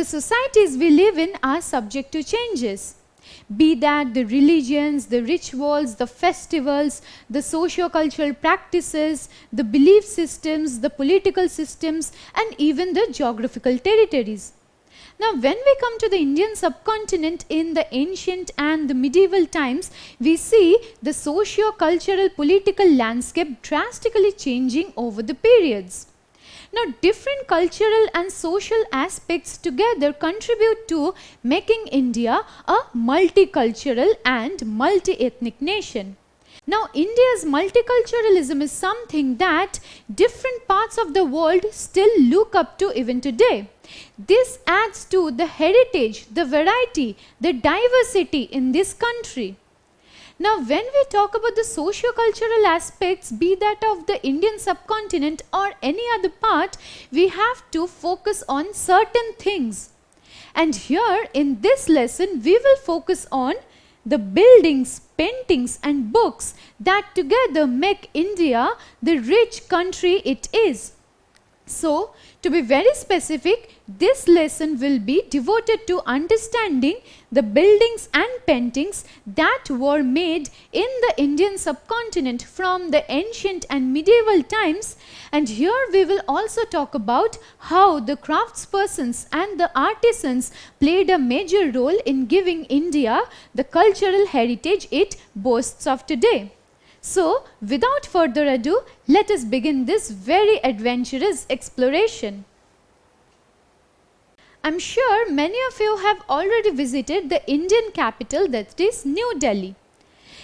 the societies we live in are subject to changes. Be that the religions, the rituals, the festivals, the socio-cultural practices, the belief systems, the political systems, and even the geographical territories. Now, when we come to the Indian subcontinent in the ancient and the medieval times, we see the socio-cultural political landscape drastically changing over the periods. Now, different cultural and social aspects together contribute to making India a multicultural and multi-ethnic nation. Now, India's multiculturalism is something that different parts of the world still look up to even today. This adds to the heritage, the variety, the diversity in this country. Now, when we talk about the socio-cultural aspects, be that of the Indian subcontinent or any other part, we have to focus on certain things. And here in this lesson, we will focus on the buildings, paintings and books that together make India the rich country it is. So, to be very specific, this lesson will be devoted to understanding the buildings and paintings that were made in the Indian subcontinent from the ancient and medieval times, and here we will also talk about how the craftspersons and the artisans played a major role in giving India the cultural heritage it boasts of today. So, without further ado, let us begin this very adventurous exploration. I'm sure many of you have already visited the Indian capital, that is New Delhi.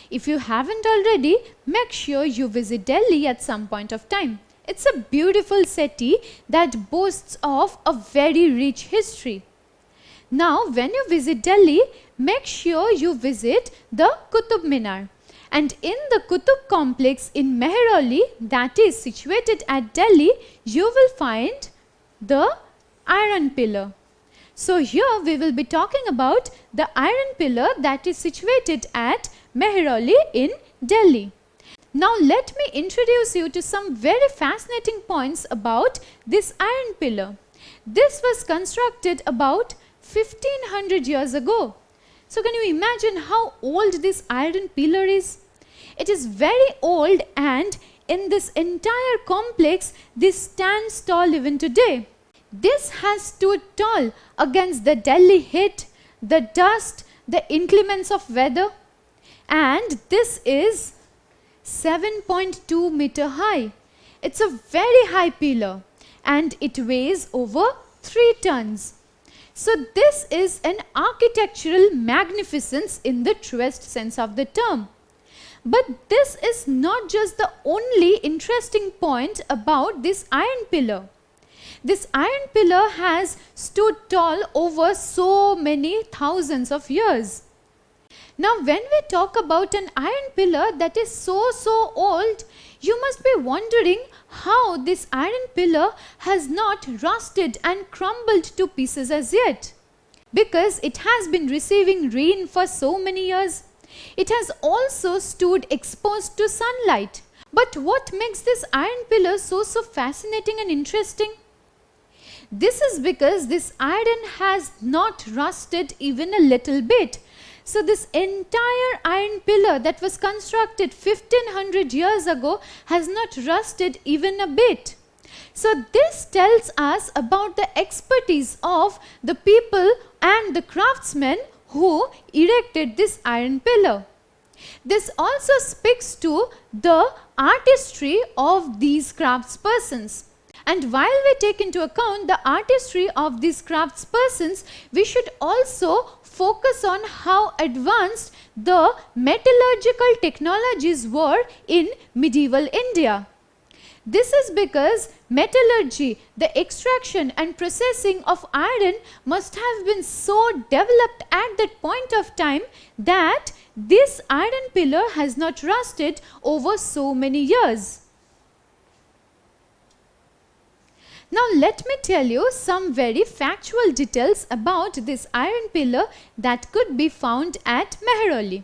If you haven't already, make sure you visit Delhi at some point of time. It's a beautiful city that boasts of a very rich history. Now, when you visit Delhi, make sure you visit the Qutub Minar. And in the Qutub complex in Mehrauli, that is situated at Delhi, you will find the Iron Pillar. So here we will be talking about the Iron Pillar that is situated at Mehrauli in Delhi. Now let me introduce you to some very fascinating points about this Iron Pillar. This was constructed about 1500 years ago. So can you imagine how old this iron pillar is? It is very old, and in this entire complex, this stands tall even today. This has stood tall against the Delhi heat, the dust, the inclements of weather, and this is 7.2 meter high. It's a very high pillar and it weighs over 3 tons. So this is an architectural magnificence in the truest sense of the term. But this is not just the only interesting point about this iron pillar. This iron pillar has stood tall over so many thousands of years. Now when we talk about an iron pillar that is so old, you must be wondering how this iron pillar has not rusted and crumbled to pieces as yet. Because it has been receiving rain for so many years. It has also stood exposed to sunlight. But what makes this iron pillar so fascinating and interesting? This is because this iron has not rusted even a little bit. So this entire iron pillar that was constructed 1500 years ago has not rusted even a bit. So this tells us about the expertise of the people and the craftsmen who erected this iron pillar. This also speaks to the artistry of these craftspersons. And while we take into account the artistry of these craftspersons, we should also focus on how advanced the metallurgical technologies were in medieval India. This is because metallurgy, the extraction and processing of iron, must have been so developed at that point of time that this iron pillar has not rusted over so many years. Now let me tell you some very factual details about this iron pillar that could be found at Mehrauli.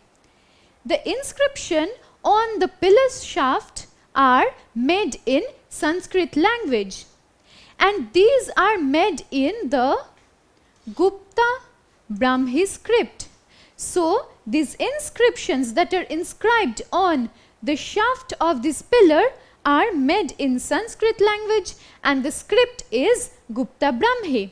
The inscription on the pillar's shaft are made in Sanskrit language, and these are made in the Gupta Brahmi script. So these inscriptions that are inscribed on the shaft of this pillar are made in Sanskrit language, and the script is Gupta Brahmi.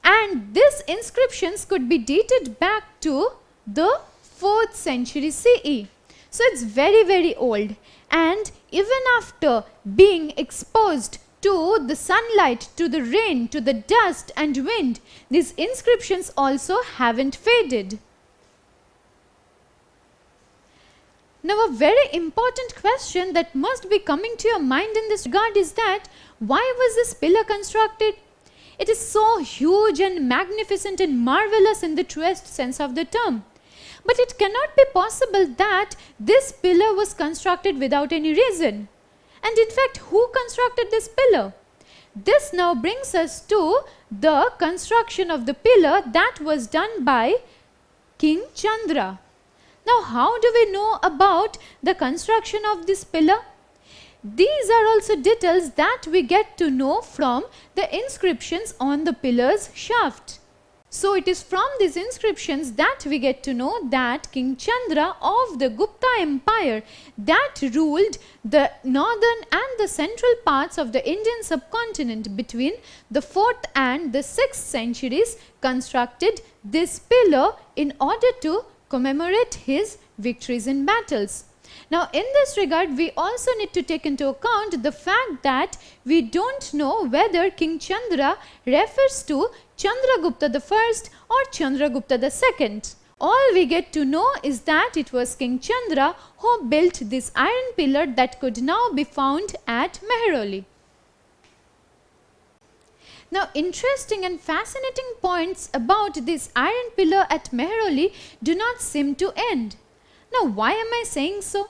And these inscriptions could be dated back to the 4th century CE. So it's very old, and even after being exposed to the sunlight, to the rain, to the dust and wind, these inscriptions also haven't faded. Now a very important question that must be coming to your mind in this regard is that why was this pillar constructed? It is so huge and magnificent and marvelous in the truest sense of the term. But it cannot be possible that this pillar was constructed without any reason. And in fact, who constructed this pillar? This now brings us to the construction of the pillar that was done by King Chandra. Now, how do we know about the construction of this pillar? These are also details that we get to know from the inscriptions on the pillar's shaft. So it is from these inscriptions that we get to know that King Chandra of the Gupta Empire that ruled the northern and the central parts of the Indian subcontinent between the 4th and the 6th centuries constructed this pillar in order to commemorate his victories in battles. Now in this regard, we also need to take into account the fact that we don't know whether King Chandra refers to Chandragupta I or Chandragupta II. All we get to know is that it was King Chandra who built this iron pillar that could now be found at Mehrauli. Now interesting and fascinating points about this iron pillar at Mehrauli do not seem to end. Now why am I saying so?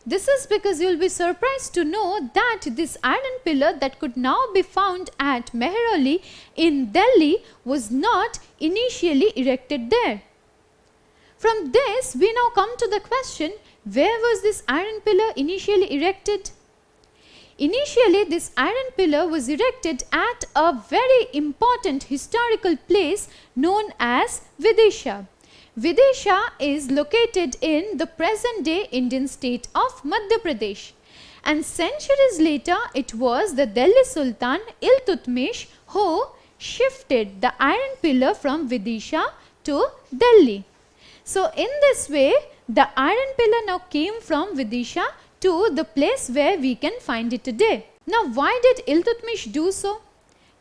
This is because you will be surprised to know that this iron pillar that could now be found at Mehrauli in Delhi was not initially erected there. From this we now come to the question, where was this iron pillar initially erected? Initially this iron pillar was erected at a very important historical place known as Vidisha. Vidisha is located in the present day Indian state of Madhya Pradesh, and centuries later it was the Delhi Sultan Iltutmish who shifted the iron pillar from Vidisha to Delhi. So in this way the iron pillar now came from Vidisha to the place where we can find it today. Now why did Iltutmish do so?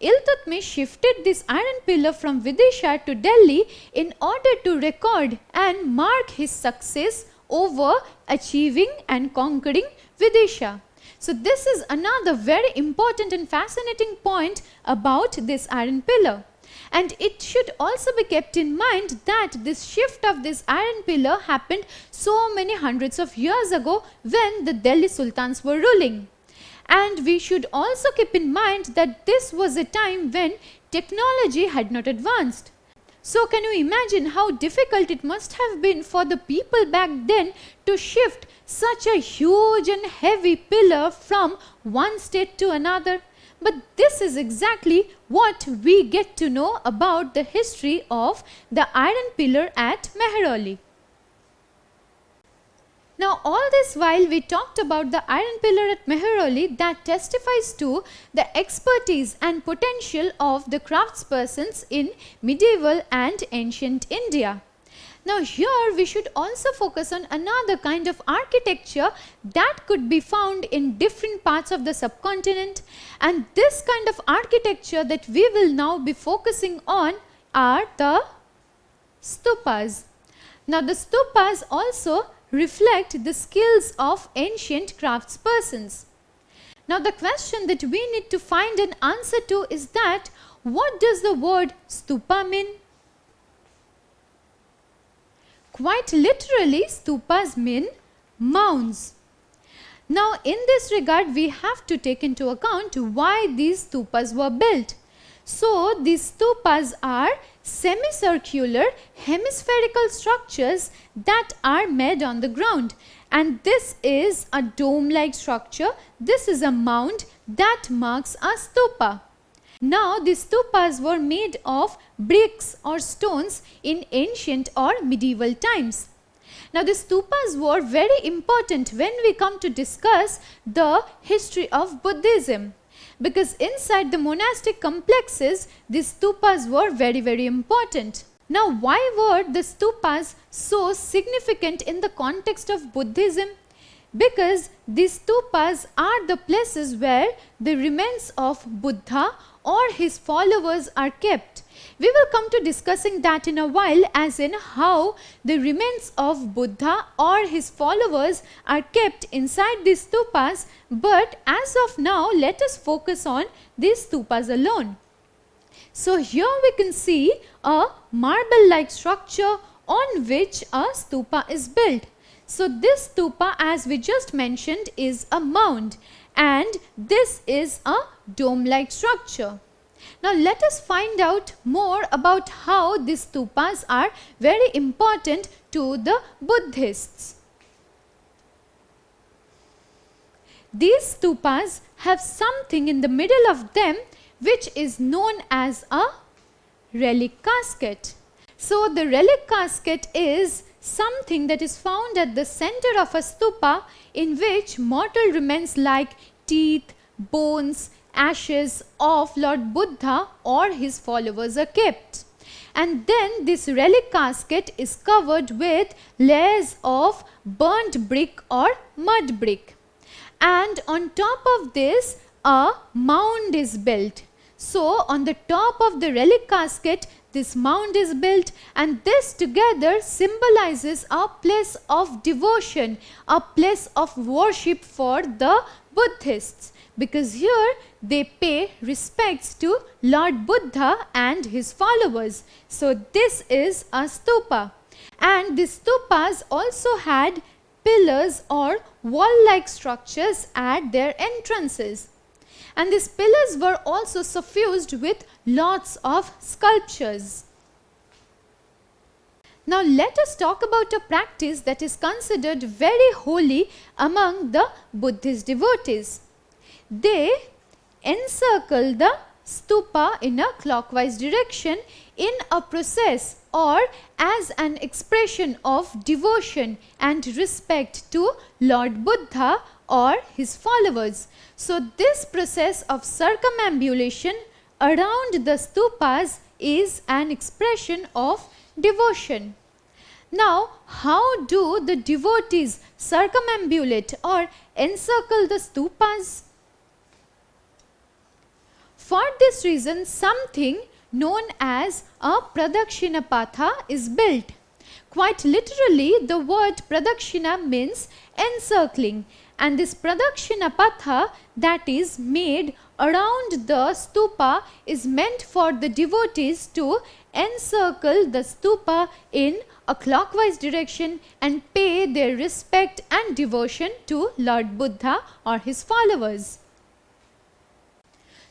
Iltutmish shifted this iron pillar from Vidisha to Delhi in order to record and mark his success over achieving and conquering Vidisha. So this is another very important and fascinating point about this iron pillar. And it should also be kept in mind that this shift of this iron pillar happened so many hundreds of years ago when the Delhi Sultans were ruling. And we should also keep in mind that this was a time when technology had not advanced. So can you imagine how difficult it must have been for the people back then to shift such a huge and heavy pillar from one state to another? But this is exactly what we get to know about the history of the iron pillar at Mehrauli. Now all this while we talked about the iron pillar at Mehrauli that testifies to the expertise and potential of the craftspersons in medieval and ancient India. Now here we should also focus on another kind of architecture that could be found in different parts of the subcontinent, and this kind of architecture that we will now be focusing on are the stupas. Now the stupas also reflect the skills of ancient craftspersons. Now the question that we need to find an answer to is that what does the word stupa mean? Quite literally, stupas mean mounds. Now in this regard we have to take into account why these stupas were built. So these stupas are semicircular hemispherical structures that are made on the ground, and this is a dome like structure. This is a mound that marks a stupa. Now these stupas were made of bricks or stones in ancient or medieval times. Now the stupas were very important when we come to discuss the history of Buddhism, because inside the monastic complexes these stupas were very important. Now why were the stupas so significant in the context of Buddhism? Because these stupas are the places where the remains of Buddha or his followers are kept. We will come to discussing that in a while, as in how the remains of Buddha or his followers are kept inside these stupas, but as of now let us focus on these stupas alone. So here we can see a marble like structure on which a stupa is built. So this stupa, as we just mentioned, is a mound, and this is a dome like structure. Now let us find out more about how these stupas are very important to the Buddhists. These stupas have something in the middle of them which is known as a relic casket. So the relic casket is something that is found at the center of a stupa, in which mortal remains like teeth, bones, ashes of Lord Buddha or his followers are kept. And then this relic casket is covered with layers of burnt brick or mud brick. And on top of this, a mound is built. So on the top of the relic casket, this mound is built, and this together symbolizes a place of devotion, a place of worship for the Buddhists, because here they pay respects to Lord Buddha and his followers. So this is a stupa, and the stupas also had pillars or wall-like structures at their entrances. And these pillars were also suffused with lots of sculptures. Now let us talk about a practice that is considered very holy among the Buddhist devotees. They encircle the stupa in a clockwise direction in a process or as an expression of devotion and respect to Lord Buddha or his followers. So this process of circumambulation around the stupas is an expression of devotion. Now, how do the devotees circumambulate or encircle the stupas? For this reason, something known as a pradakshina patha is built. Quite literally, the word pradakshina means encircling, and this pradakshina patha that is made around the stupa is meant for the devotees to encircle the stupa in a clockwise direction and pay their respect and devotion to Lord Buddha or his followers.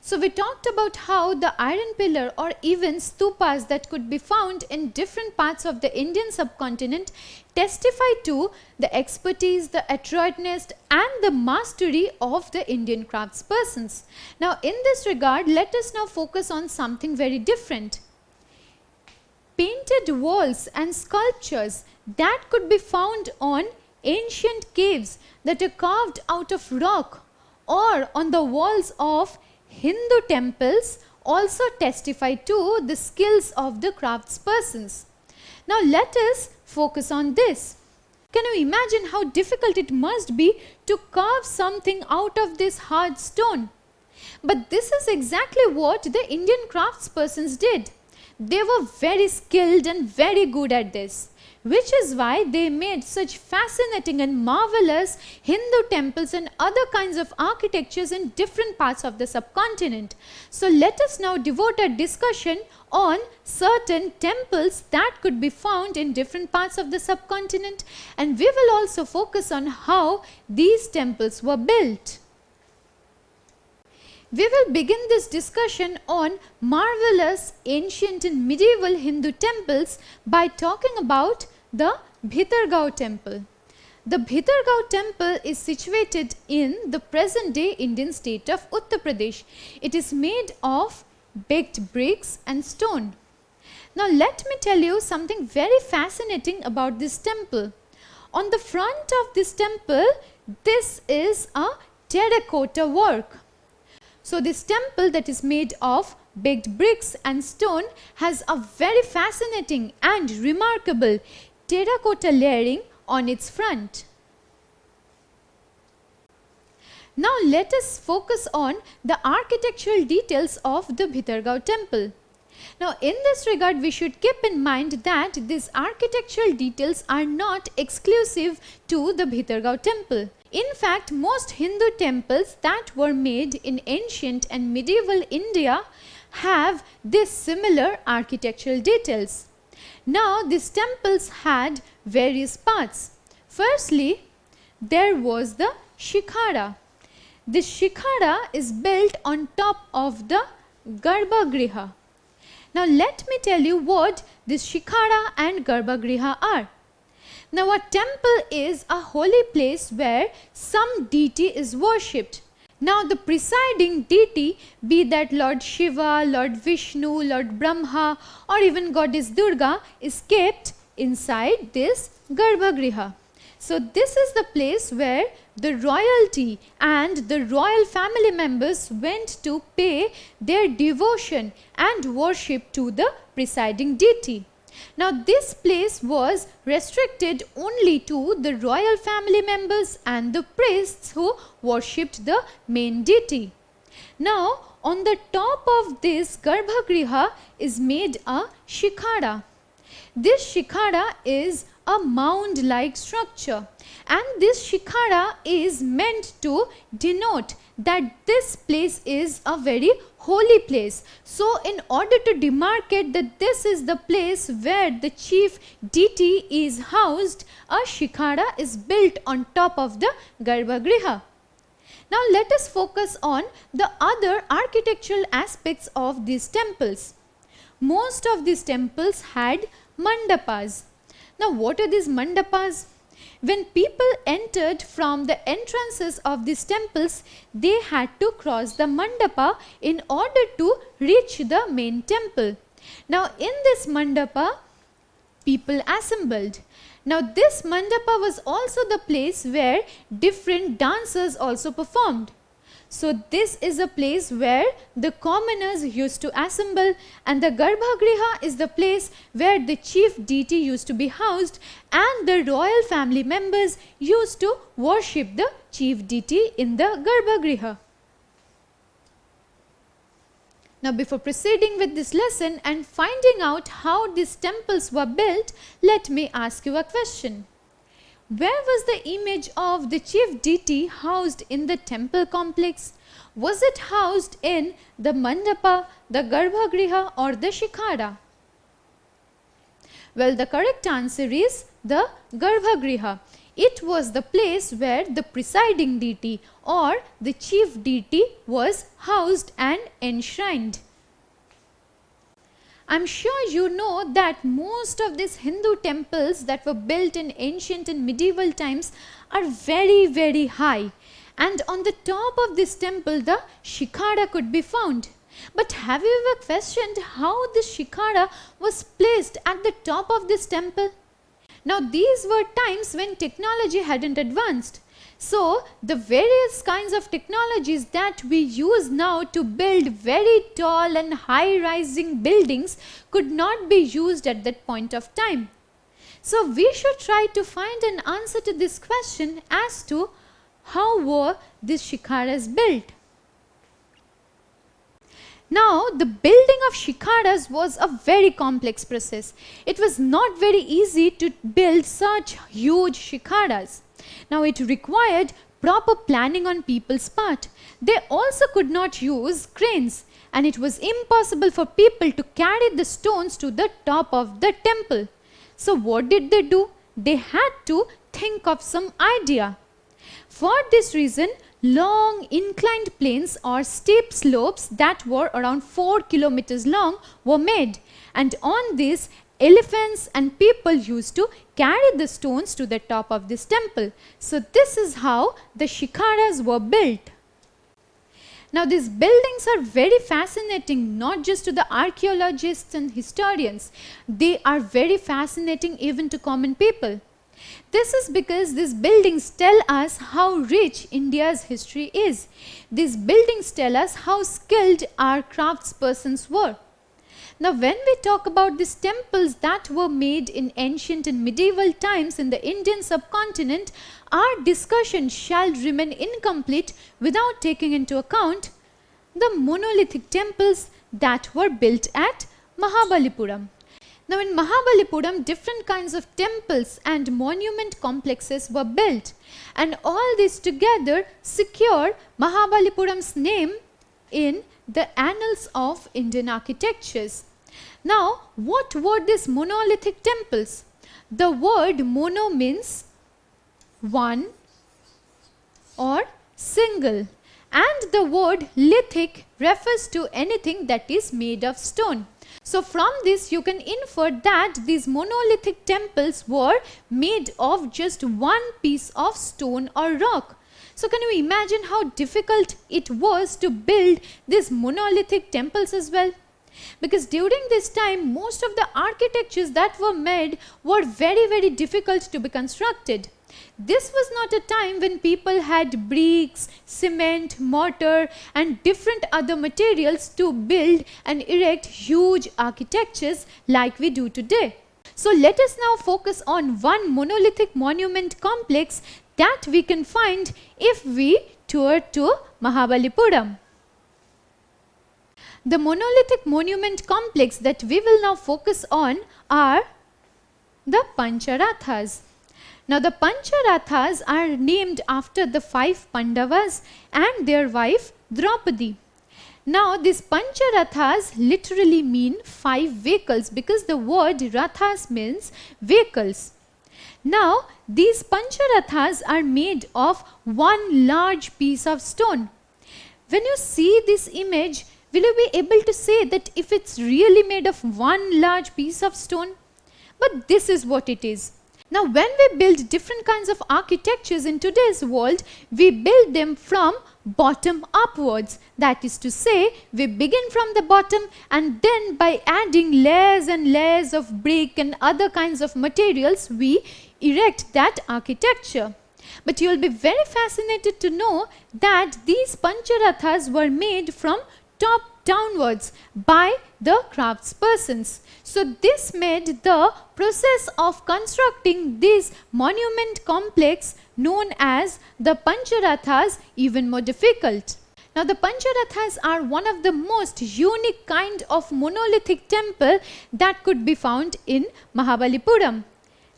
So we talked about how the iron pillar or even stupas that could be found in different parts of the Indian subcontinent testify to the expertise, the adroitness and the mastery of the Indian craftspersons. Now in this regard, let us now focus on something very different. Painted walls and sculptures that could be found on ancient caves that are carved out of rock or on the walls of Hindu temples also testify to the skills of the craftspersons. Now let us focus on this. Can you imagine how difficult it must be to carve something out of this hard stone? But this is exactly what the Indian craftspersons did. They were very skilled and very good at this, which is why they made such fascinating and marvelous Hindu temples and other kinds of architectures in different parts of the subcontinent. So let us now devote our discussion on certain temples that could be found in different parts of the subcontinent, and we will also focus on how these temples were built. We will begin this discussion on marvelous ancient and medieval Hindu temples by talking about the Bhitargaon temple. The Bhitargaon temple is situated in the present day Indian state of Uttar Pradesh. It is made of baked bricks and stone. Now let me tell you something very fascinating about this temple. On the front of this temple, this is a terracotta work. So this temple that is made of baked bricks and stone has a very fascinating and remarkable terracotta layering on its front. Now let us focus on the architectural details of the Bhitargaon temple. Now in this regard, we should keep in mind that these architectural details are not exclusive to the Bhitargaon temple. In fact, most Hindu temples that were made in ancient and medieval India have this similar architectural details. Now these temples had various parts. Firstly, there was the shikhara. This shikhara is built on top of the garbhagriha. Now let me tell you what this shikhara and garbhagriha are. Now a temple is a holy place where some deity is worshipped. Now the presiding deity, be that Lord Shiva, Lord Vishnu, Lord Brahma or even Goddess Durga, is kept inside this garbhagriha. So this is the place where the royalty and the royal family members went to pay their devotion and worship to the presiding deity. Now this place was restricted only to the royal family members and the priests who worshipped the main deity. Now on the top of this garbhagriha is made a shikhara. This shikhara is a mound-like structure, and this shikhara is meant to denote that this place is a very holy place. So in order to demarcate that this is the place where the chief deity is housed, a shikhara is built on top of the garbhagriha. Now let us focus on the other architectural aspects of these temples. Most of these temples had mandapas. Now what are these mandapas? When people entered from the entrances of these temples, they had to cross the mandapa in order to reach the main temple. Now in this mandapa, people assembled. Now this mandapa was also the place where different dancers also performed. So this is a place where the commoners used to assemble, and the garbhagriha is the place where the chief deity used to be housed and the royal family members used to worship the chief deity in the garbhagriha. Now before proceeding with this lesson and finding out how these temples were built, let me ask you a question. Where was the image of the chief deity housed in the temple complex? Was it housed in the mandapa, the garbhagriha or the shikhara? Well, the correct answer is the garbhagriha. It was the place where the presiding deity or the chief deity was housed and enshrined. I am sure you know that most of these Hindu temples that were built in ancient and medieval times are very high, and on the top of this temple the shikhara could be found. But have you ever questioned how this shikhara was placed at the top of this temple? Now these were times when technology hadn't advanced. So the various kinds of technologies that we use now to build very tall and high-rising buildings could not be used at that point of time. So we should try to find an answer to this question as to how were these shikharas built. Now the building of shikharas was a very complex process. It was not very easy to build such huge shikharas. Now it required proper planning on people's part. They also could not use cranes, and it was impossible for people to carry the stones to the top of the temple. So what did they do? They had to think of some idea. For this reason, long inclined planes or steep slopes that were around 4 kilometers long were made, and on this elephants and people used to carry the stones to the top of this temple. So this is how the shikharas were built. Now these buildings are very fascinating, not just to the archaeologists and historians, they are very fascinating even to common people. This is because these buildings tell us how rich India's history is. These buildings tell us how skilled our craftspersons were. Now when we talk about these temples that were made in ancient and medieval times in the Indian subcontinent, our discussion shall remain incomplete without taking into account the monolithic temples that were built at Mahabalipuram. Now in Mahabalipuram, different kinds of temples and monument complexes were built, and all these together secure Mahabalipuram's name in the annals of Indian architectures. Now, what were these monolithic temples? The word mono means one or single, and the word lithic refers to anything that is made of stone. So from this you can infer that these monolithic temples were made of just one piece of stone or rock. So can you imagine how difficult it was to build these monolithic temples as well? Because during this time, most of the architectures that were made were very difficult to be constructed. This was not a time when people had bricks, cement, mortar and different other materials to build and erect huge architectures like we do today. So let us now focus on one monolithic monument complex that we can find if we tour to Mahabalipuram. The monolithic monument complex that we will now focus on are the Pancharathas. Now the Pancharathas are named after the 5 Pandavas and their wife Draupadi. Now these Pancharathas literally mean 5 vehicles because the word Rathas means vehicles. Now these Pancharathas are made of one large piece of stone. When you see this image, will you be able to say that if it's really made of one large piece of stone? But this is what it is. Now when we build different kinds of architectures in today's world, we build them from bottom upwards. That is to say, we begin from the bottom and then by adding layers and layers of brick and other kinds of materials, we erect that architecture. But you will be very fascinated to know that these Pancharathas were made from top downwards by the craftspersons. So this made the process of constructing this monument complex known as the Pancharathas even more difficult. Now the Pancharathas are one of the most unique kind of monolithic temple that could be found in Mahabalipuram.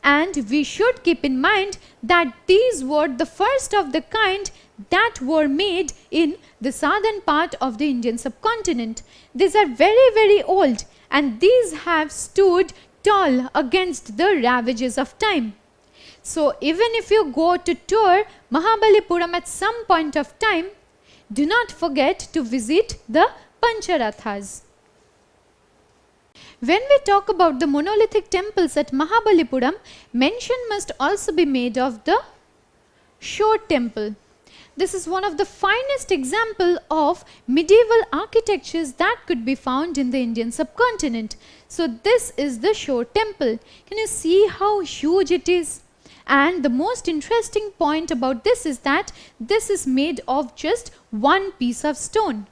And we should keep in mind that these were the first of the kind that were made in the southern part of the Indian subcontinent. These are very old and these have stood tall against the ravages of time. So even if you go to tour Mahabalipuram at some point of time, do not forget to visit the Pancharathas. When we talk about the monolithic temples at Mahabalipuram, mention must also be made of the Shore Temple. This is one of the finest example of medieval architectures that could be found in the Indian subcontinent. So this is the Shore Temple. Can you see how huge it is? And the most interesting point about this is that this is made of just one piece of stone.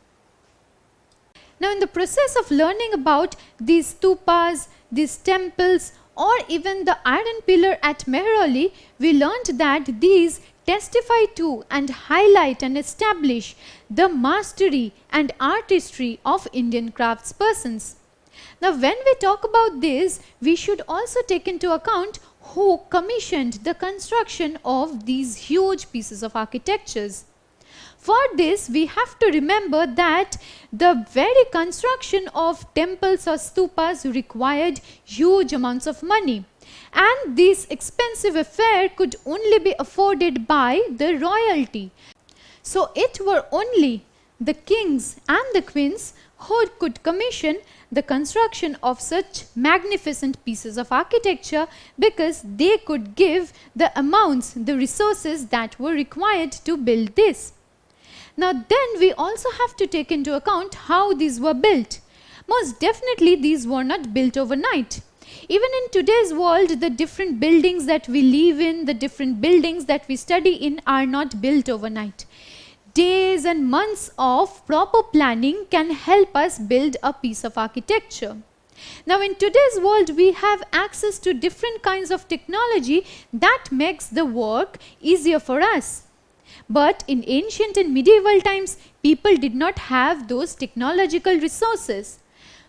Now in the process of learning about these stupas, these temples or even the iron pillar at Mehrauli, we learned that these testify to and highlight and establish the mastery and artistry of Indian craftspersons. Now when we talk about this, we should also take into account who commissioned the construction of these huge pieces of architectures. For this, we have to remember that the very construction of temples or stupas required huge amounts of money. And this expensive affair could only be afforded by the royalty. So it were only the kings and the queens who could commission the construction of such magnificent pieces of architecture because they could give the amounts, the resources that were required to build this. Now then we also have to take into account how these were built. Most definitely these were not built overnight. Even in today's world, the different buildings that we live in, the different buildings that we study in are not built overnight. Days and months of proper planning can help us build a piece of architecture. Now in today's world, we have access to different kinds of technology that makes the work easier for us. But in ancient and medieval times, people did not have those technological resources.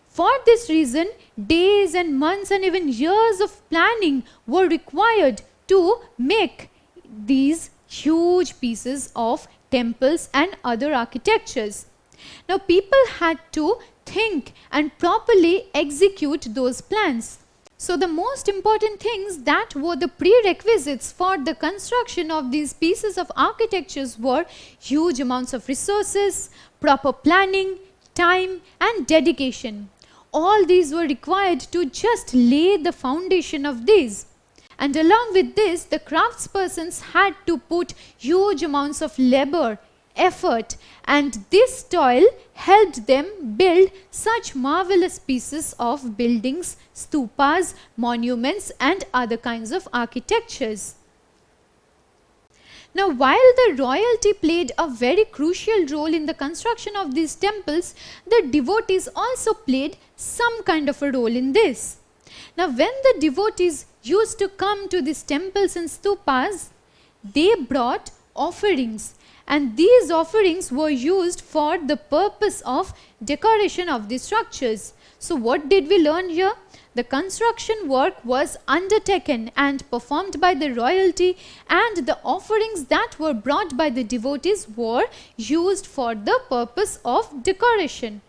For this reason, days and months and even years of planning were required to make these huge pieces of temples and other architectures. Now people had to think and properly execute those plans. So the most important things that were the prerequisites for the construction of these pieces of architectures were huge amounts of resources, proper planning, time and dedication. All these were required to just lay the foundation of these. And along with this, the craftspersons had to put huge amounts of labor, effort, and this toil helped them build such marvelous pieces of buildings, stupas, monuments and other kinds of architectures. Now while the royalty played a very crucial role in the construction of these temples, the devotees also played some kind of a role in this. Now when the devotees used to come to these temples and stupas, they brought offerings, and these offerings were used for the purpose of decoration of the structures. So what did we learn here? The construction work was undertaken and performed by the royalty, and the offerings that were brought by the devotees were used for the purpose of decoration.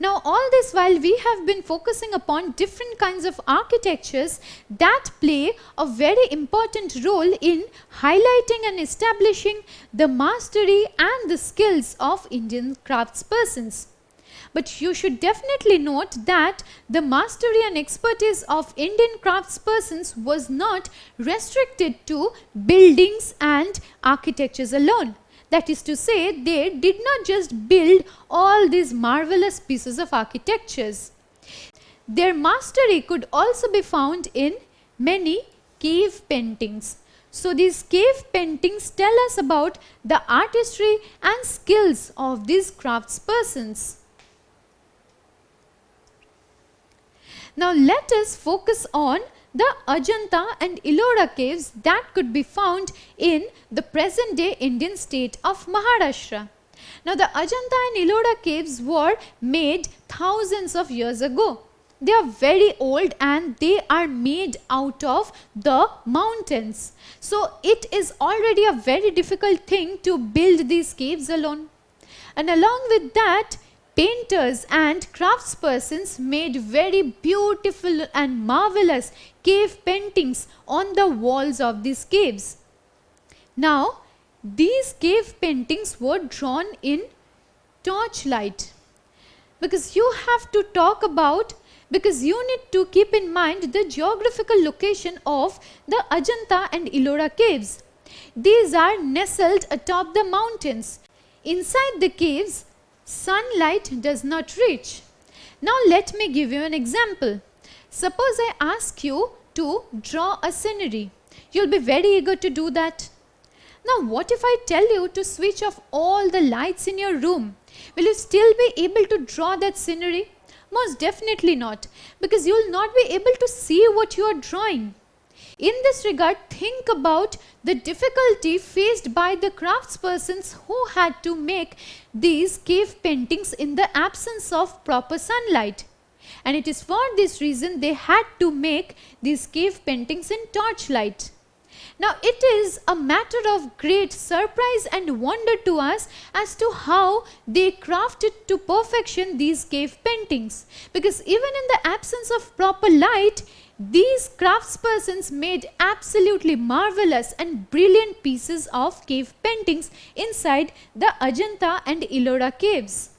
Now all this while we have been focusing upon different kinds of architectures that play a very important role in highlighting and establishing the mastery and the skills of Indian craftspersons. But you should definitely note that the mastery and expertise of Indian craftspersons was not restricted to buildings and architectures alone. That is to say, they did not just build all these marvelous pieces of architectures. Their mastery could also be found in many cave paintings. So these cave paintings tell us about the artistry and skills of these craftspersons. Now let us focus on the Ajanta and Ellora caves that could be found in the present day Indian state of Maharashtra. Now the Ajanta and Ellora caves were made thousands of years ago. They are very old and they are made out of the mountains. So it is already a very difficult thing to build these caves alone. And along with that, painters and craftspersons made very beautiful and marvelous cave paintings on the walls of these caves. Now, these cave paintings were drawn in torchlight, because you need to keep in mind the geographical location of the Ajanta and Ellora caves. These are nestled atop the mountains. Inside the caves, sunlight does not reach. Now let me give you an example. Suppose I ask you to draw a scenery. You'll be very eager to do that. Now what if I tell you to switch off all the lights in your room? Will you still be able to draw that scenery? Most definitely not, because you'll not be able to see what you are drawing. In this regard, think about the difficulty faced by the craftspersons who had to make these cave paintings in the absence of proper sunlight. And it is for this reason they had to make these cave paintings in torchlight. Now it is a matter of great surprise and wonder to us as to how they crafted to perfection these cave paintings, because even in the absence of proper light, these craftspersons made absolutely marvelous and brilliant pieces of cave paintings inside the Ajanta and Ellora caves.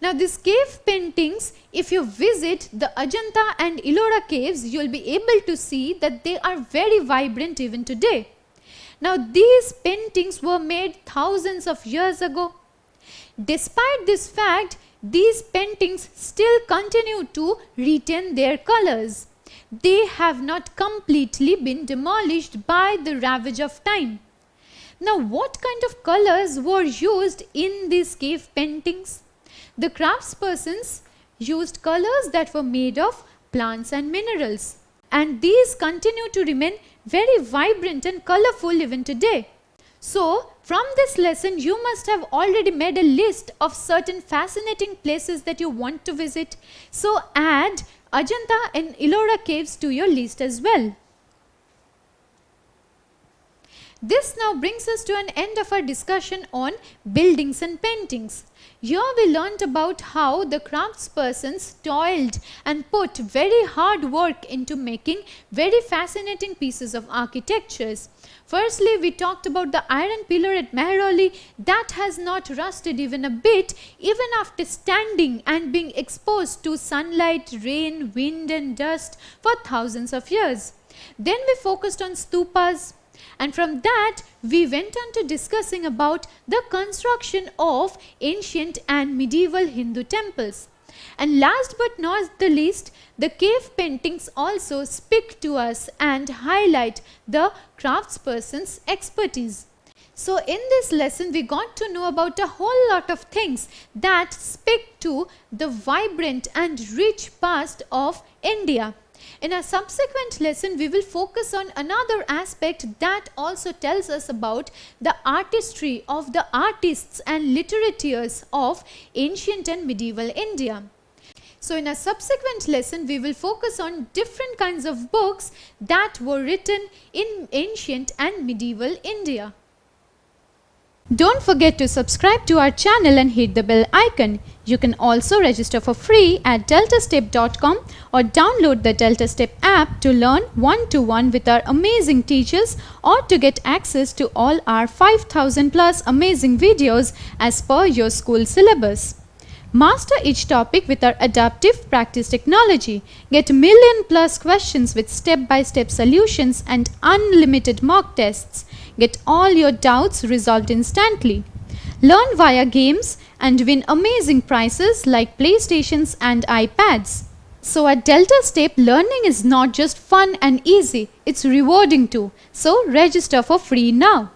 Now these cave paintings, if you visit the Ajanta and Ellora caves, you will be able to see that they are very vibrant even today. Now these paintings were made thousands of years ago. Despite this fact, these paintings still continue to retain their colors. They have not completely been demolished by the ravage of time. Now what kind of colors were used in these cave paintings? The craftspersons used colors that were made of plants and minerals. And these continue to remain very vibrant and colorful even today. So, from this lesson, you must have already made a list of certain fascinating places that you want to visit. So, add Ajanta and Ellora caves to your list as well. This now brings us to an end of our discussion on buildings and paintings. Here we learnt about how the craftspersons toiled and put very hard work into making very fascinating pieces of architectures. Firstly, we talked about the iron pillar at Mehrauli that has not rusted even a bit even after standing and being exposed to sunlight, rain, wind and dust for thousands of years. Then we focused on stupas. And from that, we went on to discussing about the construction of ancient and medieval Hindu temples. And last but not the least, the cave paintings also speak to us and highlight the craftsperson's expertise. So in this lesson, we got to know about a whole lot of things that speak to the vibrant and rich past of India. In a subsequent lesson, we will focus on another aspect that also tells us about the artistry of the artists and literatures of ancient and medieval India. So in a subsequent lesson, we will focus on different kinds of books that were written in ancient and medieval India. Don't forget to subscribe to our channel and hit the bell icon. You can also register for free at DeltaStep.com or download the DeltaStep app to learn one-to-one with our amazing teachers or to get access to all our 5,000 plus amazing videos as per your school syllabus. Master each topic with our adaptive practice technology. Get million plus questions with step-by-step solutions and unlimited mock tests. Get all your doubts resolved instantly. Learn via games and win amazing prizes like PlayStations and iPads. So at DeltaStep, learning is not just fun and easy, it's rewarding too. So register for free now.